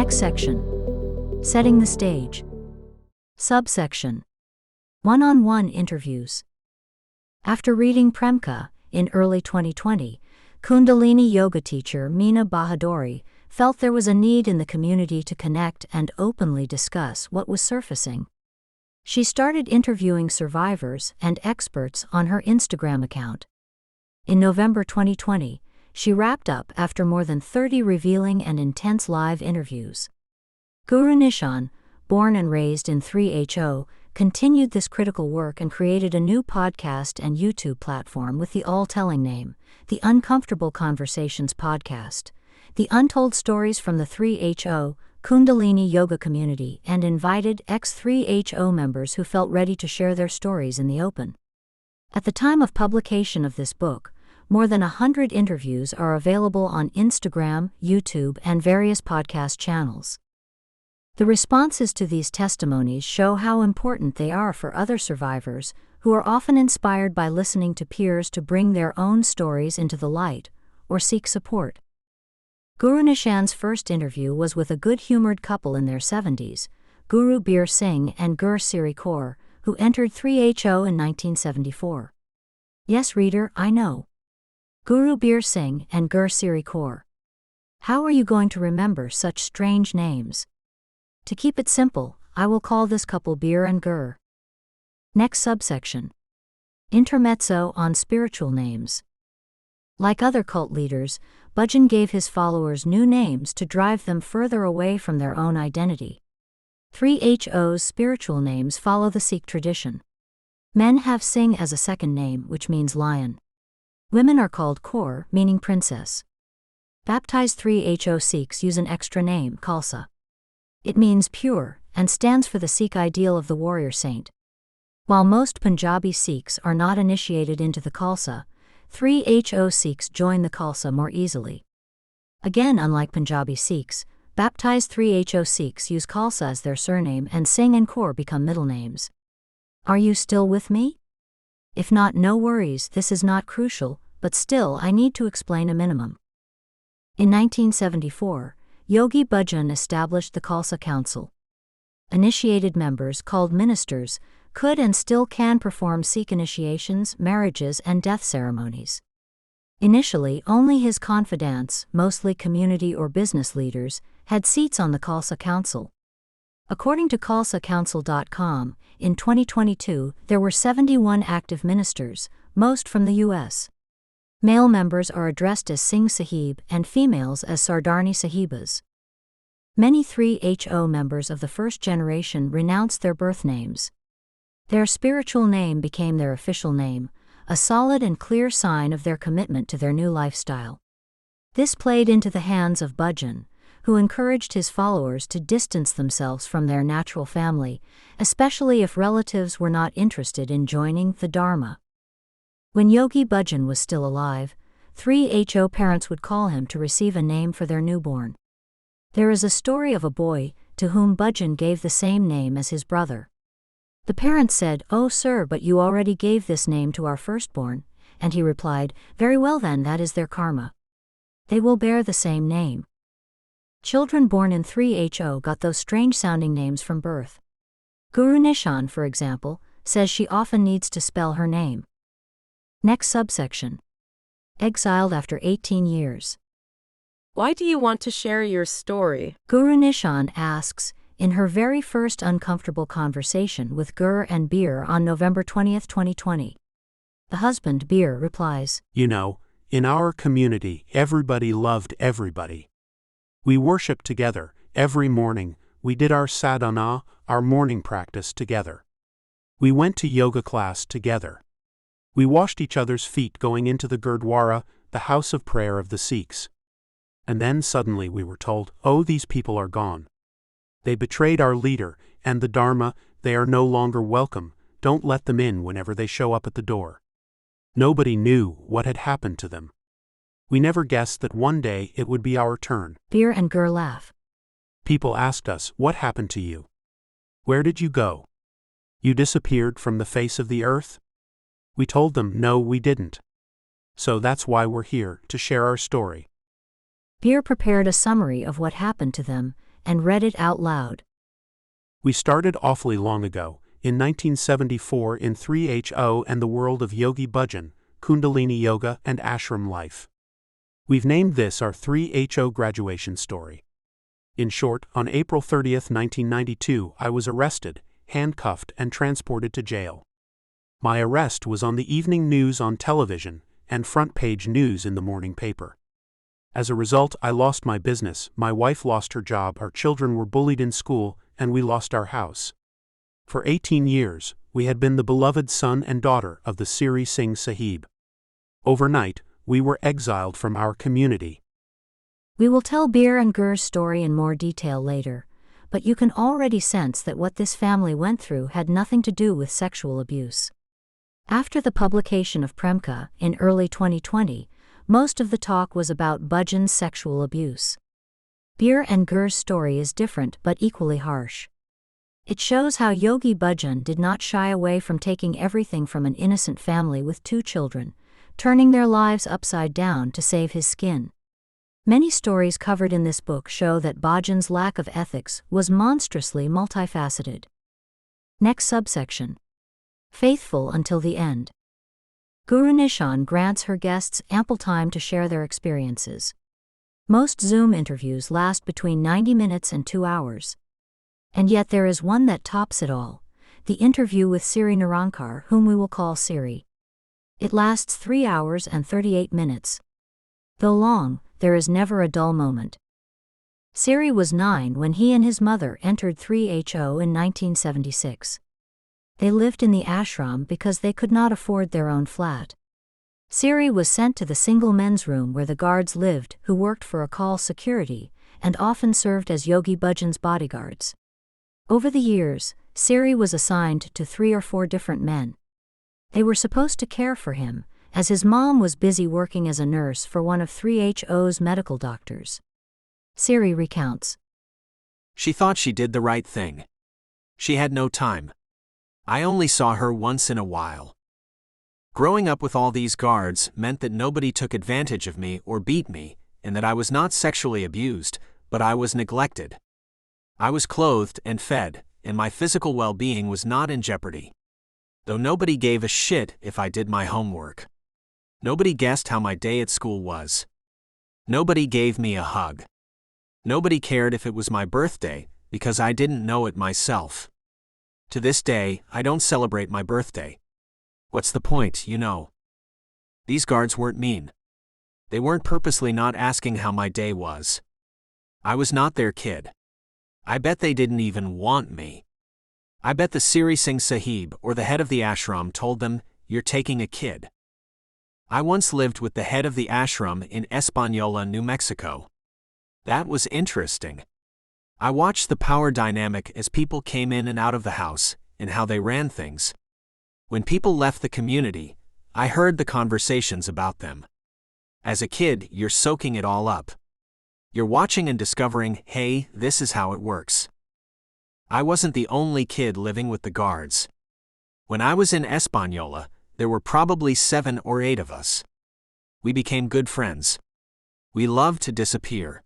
Next section. Setting the stage. Subsection. One-on-one interviews. After reading Premka, in early 2020, Kundalini yoga teacher Meena Bahadori felt there was a need in the community to connect and openly discuss what was surfacing. She started interviewing survivors and experts on her Instagram account. In November 2020, she wrapped up after more than 30 revealing and intense live interviews. GuruNischan, born and raised in 3HO, continued this critical work and created a new podcast and YouTube platform with the all-telling name, The Uncomfortable Conversations Podcast, the untold stories from the 3HO Kundalini yoga community, and invited ex-3HO members who felt ready to share their stories in the open. At the time of publication of this book, more than 100 interviews are available on Instagram, YouTube, and various podcast channels. The responses to these testimonies show how important they are for other survivors, who are often inspired by listening to peers to bring their own stories into the light or seek support. GuruNischan's first interview was with a good-humored couple in their 70s, Guru Bir Singh and Gur Siri Kaur, who entered 3HO in 1974. Yes, reader, I know. Guru Bir Singh and Gur Siri Kaur. How are you going to remember such strange names? To keep it simple, I will call this couple Bir and Gur. Next subsection. Intermezzo on spiritual names. Like other cult leaders, Bhajan gave his followers new names to drive them further away from their own identity. 3HO's spiritual names follow the Sikh tradition. Men have Singh as a second name, which means lion. Women are called Kaur, meaning princess. Baptized 3HO Sikhs use an extra name, Khalsa. It means pure, and stands for the Sikh ideal of the warrior saint. While most Punjabi Sikhs are not initiated into the Khalsa, 3HO Sikhs join the Khalsa more easily. Again, unlike Punjabi Sikhs, baptized 3HO Sikhs use Khalsa as their surname and Singh and Kaur become middle names. Are you still with me? If not, no worries, this is not crucial, but still I need to explain a minimum. In 1974, Yogi Bhajan established the Khalsa Council. Initiated members, called ministers, could and still can perform Sikh initiations, marriages, and death ceremonies. Initially, only his confidants, mostly community or business leaders, had seats on the Khalsa Council. According to KhalsaCouncil.com, in 2022, there were 71 active ministers, most from the U.S. Male members are addressed as Singh Sahib and females as Sardarni Sahibas. Many 3HO members of the first generation renounced their birth names. Their spiritual name became their official name, a solid and clear sign of their commitment to their new lifestyle. This played into the hands of Bhajan, who encouraged his followers to distance themselves from their natural family, especially if relatives were not interested in joining the Dharma. When Yogi Bhajan was still alive, 3HO parents would call him to receive a name for their newborn. There is a story of a boy to whom Bhajan gave the same name as his brother. The parents said, "Oh sir, but you already gave this name to our firstborn," and he replied, "Very well then, that is their karma. They will bear the same name." Children born in 3HO got those strange-sounding names from birth. GuruNischan, for example, says she often needs to spell her name. Next subsection. Exiled after 18 years. Why do you want to share your story? GuruNischan asks, in her very first uncomfortable conversation with Gur and Bir on November 20, 2020. The husband, Bir, replies, "You know, in our community, everybody loved everybody. We worshiped together, every morning, we did our sadhana, our morning practice together. We went to yoga class together. We washed each other's feet going into the Gurdwara, the house of prayer of the Sikhs. And then suddenly we were told, oh, these people are gone. They betrayed our leader, and the Dharma, they are no longer welcome, don't let them in whenever they show up at the door. Nobody knew what had happened to them. We never guessed that one day it would be our turn." Bir and Gur laugh. "People asked us, what happened to you? Where did you go? You disappeared from the face of the earth?" We told them, no, we didn't. So that's why we're here, to share our story. Bir prepared a summary of what happened to them, and read it out loud. We started awfully long ago, in 1974 in 3HO and the world of Yogi Bhajan, Kundalini Yoga and Ashram life. We've named this our 3HO graduation story. In short, on April 30, 1992, I was arrested, handcuffed and transported to jail. My arrest was on the evening news on television and front-page news in the morning paper. As a result, I lost my business, my wife lost her job, our children were bullied in school, and we lost our house. For 18 years, we had been the beloved son and daughter of the Siri Singh Sahib. Overnight, we were exiled from our community. We will tell Bir and Gur's story in more detail later, but you can already sense that what this family went through had nothing to do with sexual abuse. After the publication of Premka in early 2020, most of the talk was about Bhajan's sexual abuse. Bir and Gur's story is different but equally harsh. It shows how Yogi Bhajan did not shy away from taking everything from an innocent family with 2 children, turning their lives upside down to save his skin. Many stories covered in this book show that Bhajan's lack of ethics was monstrously multifaceted. Next subsection. Faithful until the end. GuruNischan grants her guests ample time to share their experiences. Most Zoom interviews last between 90 minutes and 2 hours. And yet there is one that tops it all, the interview with Siri Nirankar, whom we will call Siri. It lasts 3 hours and 38 minutes. Though long, there is never a dull moment. Siri was 9 when he and his mother entered 3HO in 1976. They lived in the ashram because they could not afford their own flat. Siri was sent to the single men's room where the guards lived, who worked for a call security, and often served as Yogi Bhajan's bodyguards. Over the years, Siri was assigned to 3 or 4 different men. They were supposed to care for him, as his mom was busy working as a nurse for one of 3HO's medical doctors. Siri recounts. She thought she did the right thing. She had no time. I only saw her once in a while. Growing up with all these guards meant that nobody took advantage of me or beat me, and that I was not sexually abused, but I was neglected. I was clothed and fed, and my physical well-being was not in jeopardy. Though nobody gave a shit if I did my homework. Nobody guessed how my day at school was. Nobody gave me a hug. Nobody cared if it was my birthday, because I didn't know it myself. To this day, I don't celebrate my birthday. What's the point, you know? These guards weren't mean. They weren't purposely not asking how my day was. I was not their kid. I bet they didn't even want me. I bet the Siri Singh Sahib or the head of the ashram told them, "You're taking a kid." I once lived with the head of the ashram in Española, New Mexico. That was interesting. I watched the power dynamic as people came in and out of the house, and how they ran things. When people left the community, I heard the conversations about them. As a kid, you're soaking it all up. You're watching and discovering, hey, this is how it works. I wasn't the only kid living with the guards. When I was in Española, there were probably 7 or 8 of us. We became good friends. We loved to disappear.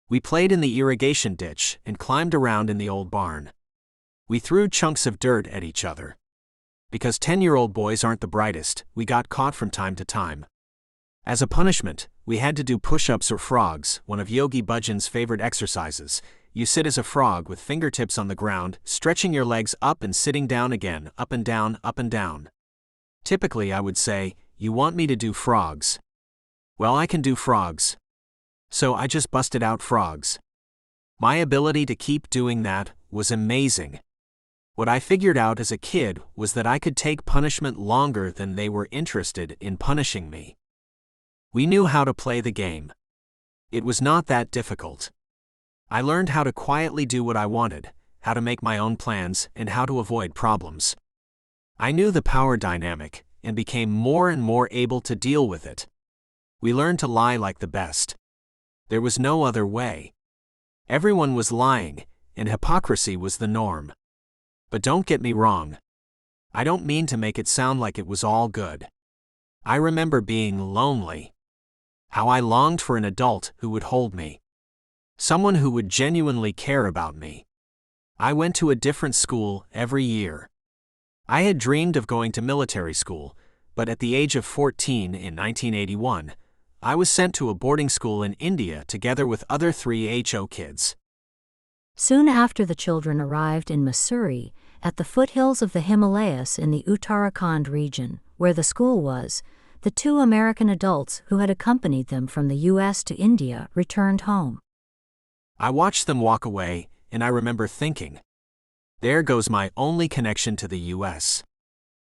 We played in the irrigation ditch and climbed around in the old barn. We threw chunks of dirt at each other. Because 10-year-old boys aren't the brightest, we got caught from time to time. As a punishment, we had to do push-ups or frogs, one of Yogi Bhajan's favorite exercises. You sit as a frog with fingertips on the ground, stretching your legs up and sitting down again, up and down, up and down. Typically I would say, "You want me to do frogs?" Well, I can do frogs. So I just busted out frogs. My ability to keep doing that was amazing. What I figured out as a kid was that I could take punishment longer than they were interested in punishing me. We knew how to play the game. It was not that difficult. I learned how to quietly do what I wanted, how to make my own plans, and how to avoid problems. I knew the power dynamic, and became more and more able to deal with it. We learned to lie like the best. There was no other way. Everyone was lying, and hypocrisy was the norm. But don't get me wrong. I don't mean to make it sound like it was all good. I remember being lonely. How I longed for an adult who would hold me. Someone who would genuinely care about me. I went to a different school every year. I had dreamed of going to military school, but at the age of 14 in 1981, I was sent to a boarding school in India together with other 3HO kids. Soon after the children arrived in Mussoorie, at the foothills of the Himalayas in the Uttarakhand region, where the school was, the two American adults who had accompanied them from the U.S. to India returned home. I watched them walk away, and I remember thinking, there goes my only connection to the U.S.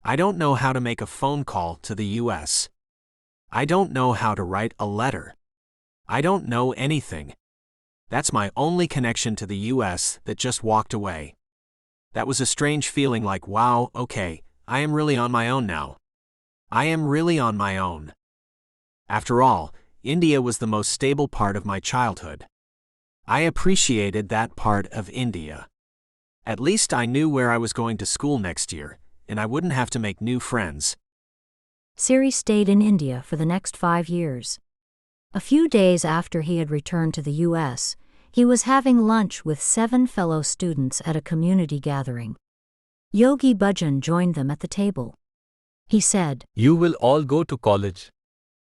I don't know how to make a phone call to the U.S. I don't know how to write a letter. I don't know anything. That's my only connection to the U.S. that just walked away. That was a strange feeling like, wow, okay, I am really on my own now. I am really on my own. After all, India was the most stable part of my childhood. I appreciated that part of India. At least I knew where I was going to school next year, and I wouldn't have to make new friends. Siri stayed in India for the next 5 years. A few days after he had returned to the U.S., he was having lunch with 7 fellow students at a community gathering. Yogi Bhajan joined them at the table. He said, "You will all go to college.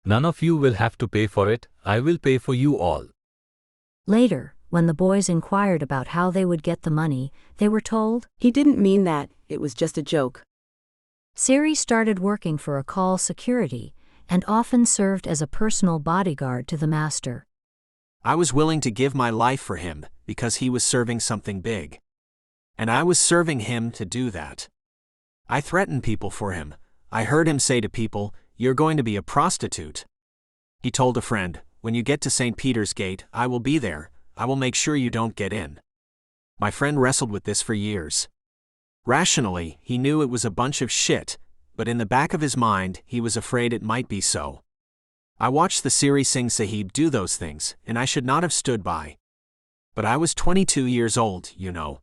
None of you will have to pay for it, I will pay for you all." Later, when the boys inquired about how they would get the money, they were told, He didn't mean that, it was just a joke. Siri started working for a call security and often served as a personal bodyguard to the master. I was willing to give my life for him because he was serving something big. And I was serving him to do that. I threatened people for him. I heard him say to people, "You're going to be a prostitute." He told a friend, "When you get to St. Peter's Gate, I will be there. I will make sure you don't get in." My friend wrestled with this for years. Rationally, he knew it was a bunch of shit, but in the back of his mind, he was afraid it might be so. I watched the Siri Singh Sahib do those things, and I should not have stood by. But I was 22 years old, you know.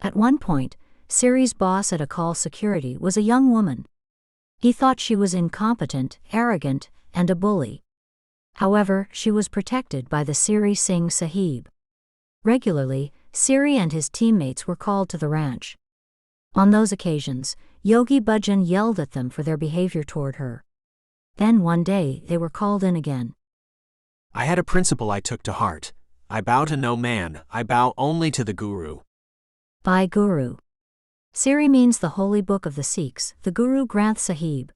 At one point, Siri's boss at a call security was a young woman. He thought she was incompetent, arrogant, and a bully. However, she was protected by the Siri Singh Sahib. Regularly, Siri and his teammates were called to the ranch. On those occasions, Yogi Bhajan yelled at them for their behavior toward her. Then one day, they were called in again. I had a principle I took to heart. I bow to no man, I bow only to the Guru. By Guru. Siri means the holy book of the Sikhs, the Guru Granth Sahib.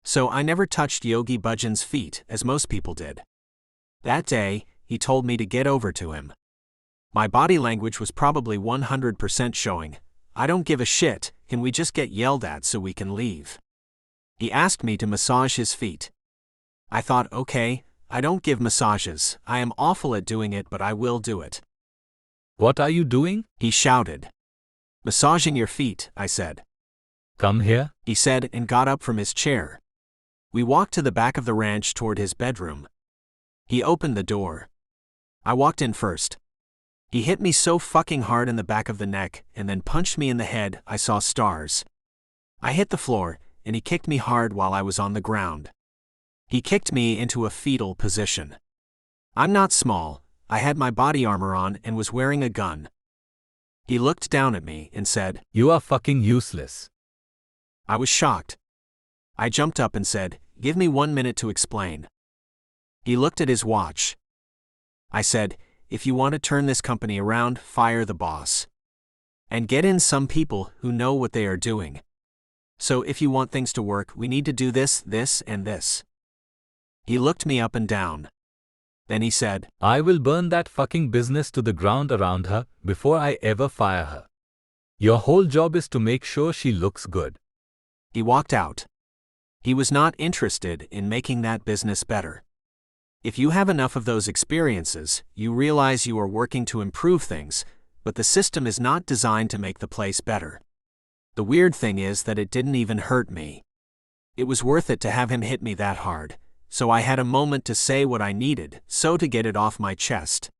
So I never touched Yogi Bhajan's feet, as most people did. That day, he told me to get over to him. My body language was probably 100% showing, I don't give a shit, can we just get yelled at so we can leave? He asked me to massage his feet. I thought, okay, I don't give massages, I am awful at doing it, but I will do it. "What are you doing?" He shouted. "Massaging your feet," I said. "Come here." He said and got up from his chair. We walked to the back of the ranch toward his bedroom. He opened the door. I walked in first. He hit me so fucking hard in the back of the neck and then punched me in the head I saw stars. I hit the floor, and he kicked me hard while I was on the ground. He kicked me into a fetal position. I'm not small, I had my body armor on and was wearing a gun. He looked down at me and said, "You are fucking useless." I was shocked. I jumped up and said, "Give me 1 minute to explain." He looked at his watch. I said, "If you want to turn this company around, fire the boss. And get in some people who know what they are doing. So if you want things to work, we need to do this, this, and this." He looked me up and down. Then he said, "I will burn that fucking business to the ground around her before I ever fire her. Your whole job is to make sure she looks good." He walked out. He was not interested in making that business better. If you have enough of those experiences, you realize you are working to improve things, but the system is not designed to make the place better. The weird thing is that it didn't even hurt me. It was worth it to have him hit me that hard, so I had a moment to say what I needed, so to get it off my chest.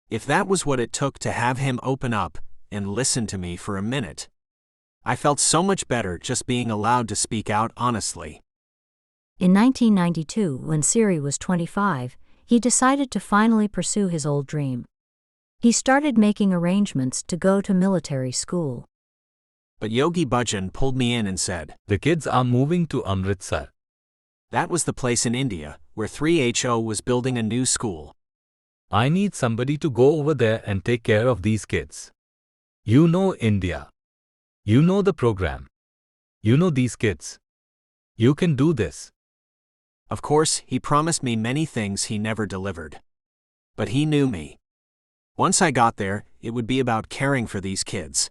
If that was what it took to have him open up and listen to me for a minute, I felt so much better just being allowed to speak out honestly. In 1992, when Siri was 25, he decided to finally pursue his old dream. He started making arrangements to go to military school. But Yogi Bhajan pulled me in and said, The kids are moving to Amritsar. that was the place in India where 3HO was building a new school. I need somebody to go over there and take care of these kids. You know India. You know the program. You know these kids. You can do this. Of course, he promised me many things he never delivered. But he knew me. Once I got there, it would be about caring for these kids.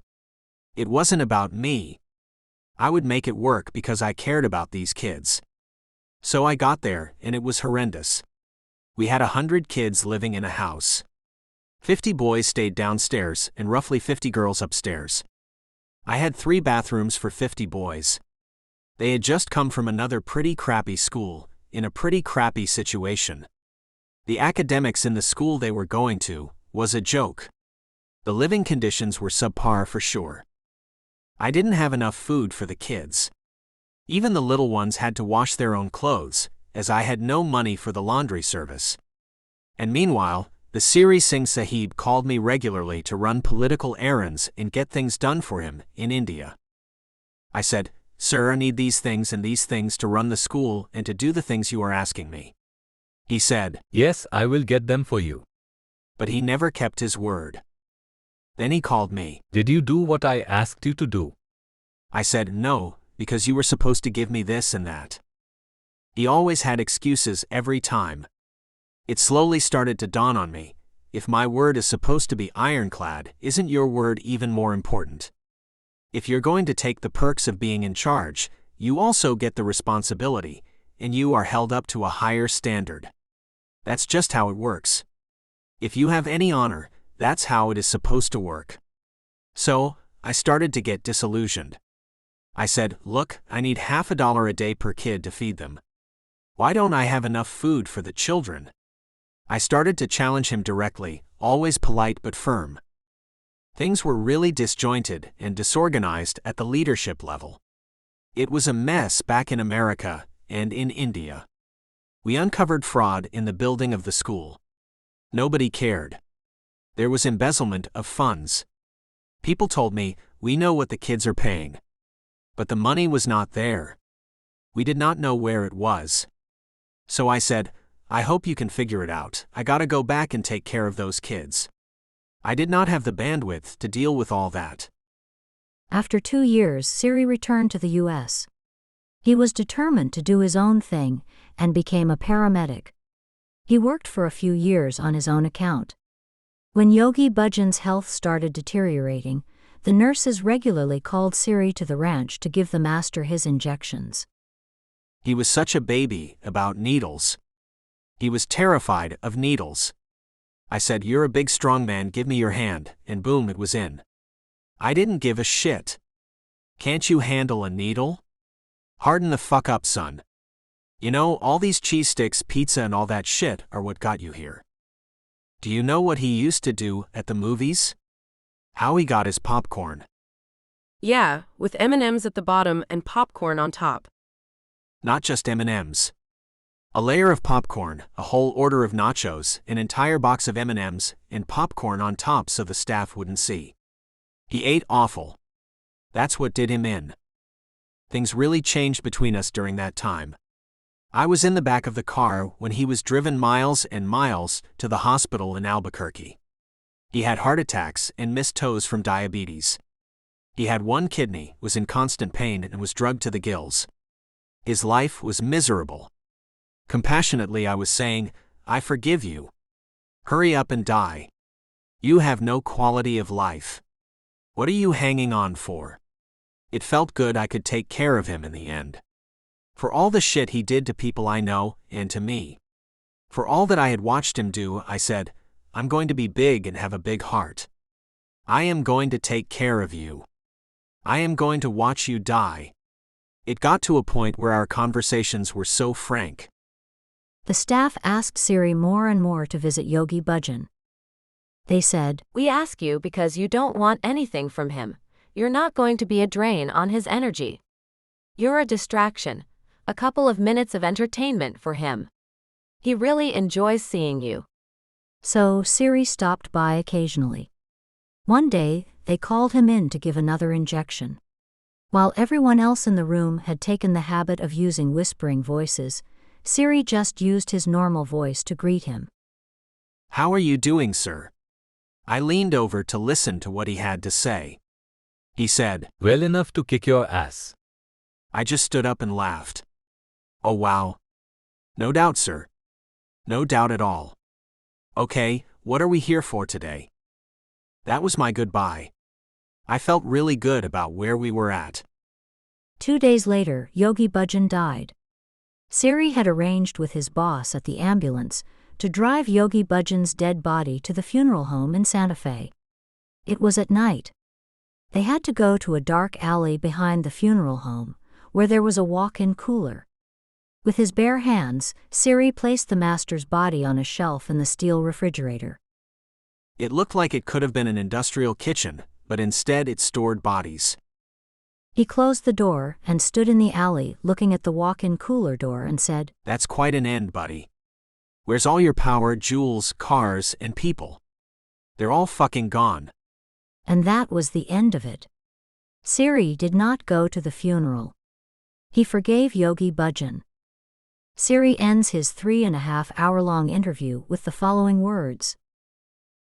It wasn't about me. I would make it work because I cared about these kids. So I got there, and it was horrendous. We had 100 kids living in a house. 50 boys stayed downstairs and roughly 50 girls upstairs. I had 3 bathrooms for 50 boys. They had just come from another pretty crappy school, in a pretty crappy situation. The academics in the school they were going to was a joke. The living conditions were subpar for sure. I didn't have enough food for the kids. Even the little ones had to wash their own clothes, as I had no money for the laundry service. And meanwhile, the Siri Singh Sahib called me regularly to run political errands and get things done for him in India. I said, Sir, I need these things and these things to run the school and to do the things you are asking me. He said, Yes, I will get them for you. but he never kept his word. Then he called me. Did you do what I asked you to do? I said, no, because you were supposed to give me this and that. He always had excuses every time. It slowly started to dawn on me, if my word is supposed to be ironclad, isn't your word even more important? If you're going to take the perks of being in charge, you also get the responsibility, and you are held up to a higher standard. That's just how it works. If you have any honor, that's how it is supposed to work. So, I started to get disillusioned. I said, look, I need $50 a day per kid to feed them. Why don't I have enough food for the children? I started to challenge him directly, always polite but firm. Things were really disjointed and disorganized at the leadership level. It was a mess back in America and in India. We uncovered fraud in the building of the school. Nobody cared. There was embezzlement of funds. People told me, we know what the kids are paying. But the money was not there. We did not know where it was. So I said, I hope you can figure it out. I gotta go back and take care of those kids. I did not have the bandwidth to deal with all that. After 2 years, Siri returned to the U.S. He was determined to do his own thing and became a paramedic. He worked for a few years on his own account. When Yogi Bhajan's health started deteriorating, the nurses regularly called Siri to the ranch to give the master his injections. He was such a baby about needles. He was terrified of needles. I said, you're a big strong man, give me your hand, and boom, it was in. I didn't give a shit. Can't you handle a needle? Harden the fuck up, son. You know, all these cheese sticks, pizza and all that shit are what got you here. Do you know what he used to do at the movies? How he got his popcorn. Yeah, with M&Ms at the bottom and popcorn on top. Not just M&Ms. A layer of popcorn, a whole order of nachos, an entire box of M&Ms, and popcorn on top so the staff wouldn't see. He ate awful. That's what did him in. Things really changed between us during that time. I was in the back of the car when he was driven miles and miles to the hospital in Albuquerque. He had heart attacks and missed toes from diabetes. He had one kidney, was in constant pain and was drugged to the gills. His life was miserable. Compassionately I was saying, I forgive you. Hurry up and die. You have no quality of life. What are you hanging on for? It felt good I could take care of him in the end. For all the shit he did to people I know, and to me. For all that I had watched him do, I said, I'm going to be big and have a big heart. I am going to take care of you. I am going to watch you die. It got to a point where our conversations were so frank. The staff asked Siri more and more to visit Yogi Bhajan. They said, We ask you because you don't want anything from him. You're not going to be a drain on his energy. You're a distraction, a couple of minutes of entertainment for him. He really enjoys seeing you. So Siri stopped by occasionally. One day, they called him in to give another injection. While everyone else in the room had taken the habit of using whispering voices, Siri just used his normal voice to greet him. How are you doing, sir? I leaned over to listen to what he had to say. He said, Well enough to kick your ass. I just stood up and laughed. Oh wow. No doubt, sir. No doubt at all. Okay, what are we here for today? That was my goodbye. I felt really good about where we were at. 2 days later, Yogi Bhajan died. Siri had arranged with his boss at the ambulance to drive Yogi Bhajan's dead body to the funeral home in Santa Fe. It was at night. They had to go to a dark alley behind the funeral home, where there was a walk-in cooler. With his bare hands, Siri placed the master's body on a shelf in the steel refrigerator. It looked like it could have been an industrial kitchen, but instead it stored bodies. He closed the door and stood in the alley looking at the walk-in cooler door and said, That's quite an end, buddy. Where's all your power, jewels, cars, and people? They're all fucking gone. And that was the end of it. Siri did not go to the funeral. He forgave Yogi Bhajan. Siri ends his 3.5-hour-long interview with the following words.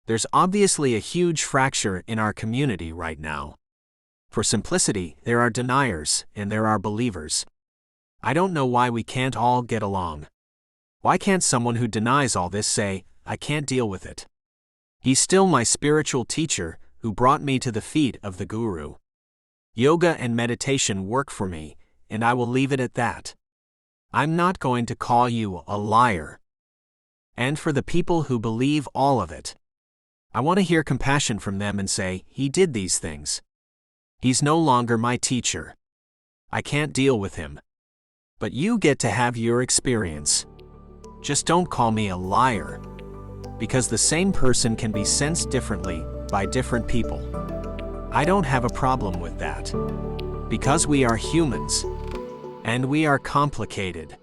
There's obviously a huge fracture in our community right now. For simplicity, there are deniers and there are believers. I don't know why we can't all get along. Why can't someone who denies all this say, I can't deal with it? He's still my spiritual teacher who brought me to the feet of the Guru. Yoga and meditation work for me, and I will leave it at that. I'm not going to call you a liar. And for the people who believe all of it, I want to hear compassion from them and say, he did these things. He's no longer my teacher. I can't deal with him. But you get to have your experience. Just don't call me a liar. Because the same person can be sensed differently by different people. I don't have a problem with that. Because we are humans. And we are complicated.